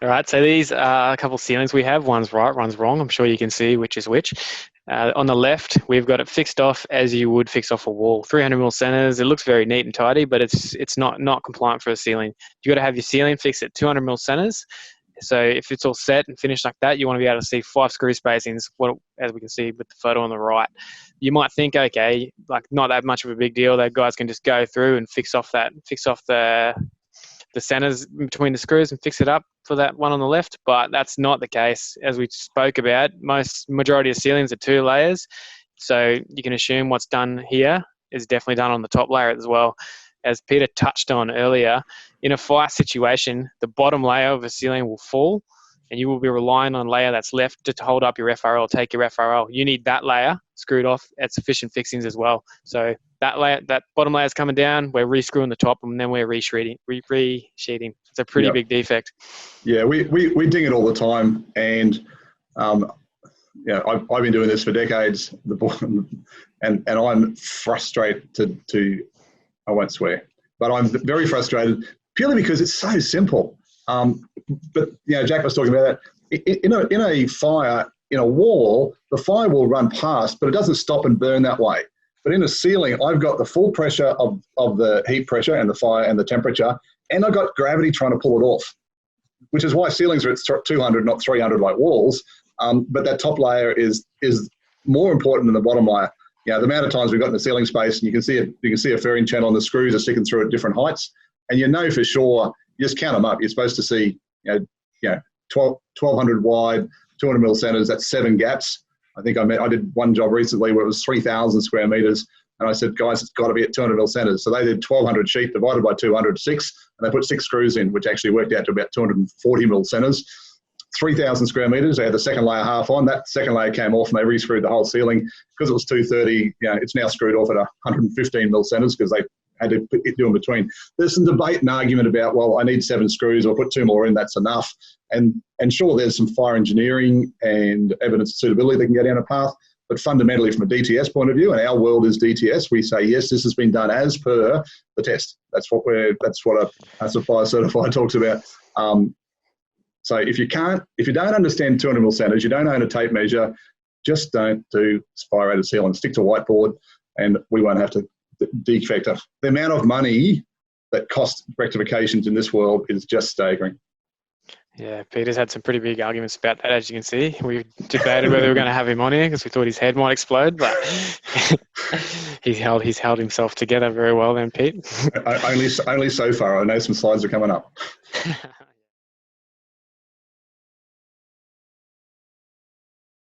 All right, so these are a couple of ceilings we have. One's right, one's wrong. I'm sure you can see which is which. On the left, we've got it fixed off as you would fix off a wall. 300 mil centers. It looks very neat and tidy, but it's not compliant for a ceiling. You got to have your ceiling fixed at 200 mil centers. So if it's all set and finished like that, you want to be able to see 5 screw spacings, as we can see with the photo on the right. You might think, okay, like not that much of a big deal. That guys can just go through and fix off the centers between the screws and fix it up for that one on the left, but that's not the case. As we spoke about, majority of ceilings are 2 layers, so you can assume what's done here is definitely done on the top layer as well. As Peter touched on earlier, in a fire situation, the bottom layer of a ceiling will fall, and you will be relying on a layer that's left to hold up your FRL, take your FRL. You need that layer screwed off at sufficient fixings as well. So that layer, that bottom layer is coming down, we're re-screwing the top, and then we're re-sheeting. It's a pretty big defect. Yeah, we ding it all the time, and I've been doing this for decades, and I'm frustrated to I won't swear, but I'm very frustrated purely because it's so simple. But Jack was talking about that. In a fire, in a wall, the fire will run past, but it doesn't stop and burn that way. But in a ceiling, I've got the full pressure of the heat pressure and the fire and the temperature, and I've got gravity trying to pull it off, which is why ceilings are at 200, not 300 like walls. But that top layer is more important than the bottom layer. The amount of times we've got in the ceiling space, and you can see a fairing channel, and the screws are sticking through at different heights, and for sure, you just count them up. You're supposed to see 1,200 wide, 200 mil centers. That's 7 gaps. I think I did one job recently where it was 3,000 square meters, and I said, guys, it's got to be at 200 mil centers. So they did 1,200 sheet divided by 200, 6, and they put 6 screws in, which actually worked out to about 240 mil centers. 3,000 square meters. They had the second layer half on. That second layer came off, and they re-screwed the whole ceiling because it was 230. It's now screwed off at 115 mil centers because they had to do in between. There's some debate and argument about, well, I need 7 screws, or put 2 more in, that's enough. And sure, there's some fire engineering and evidence of suitability that can go down a path. But fundamentally, from a DTS point of view, and our world is DTS, we say, yes, this has been done as per the test. That's what a supplier certified talks about. So if you don't understand 200 mil centers, you don't own a tape measure, just don't do spirated sealant. Stick to whiteboard, and we won't have to defect it. The amount of money that costs rectifications in this world is just staggering. Yeah, Peter's had some pretty big arguments about that, as you can see. We debated whether we were going to have him on here because we thought his head might explode, but he's held himself together very well then, Pete. Only so far. I know some slides are coming up.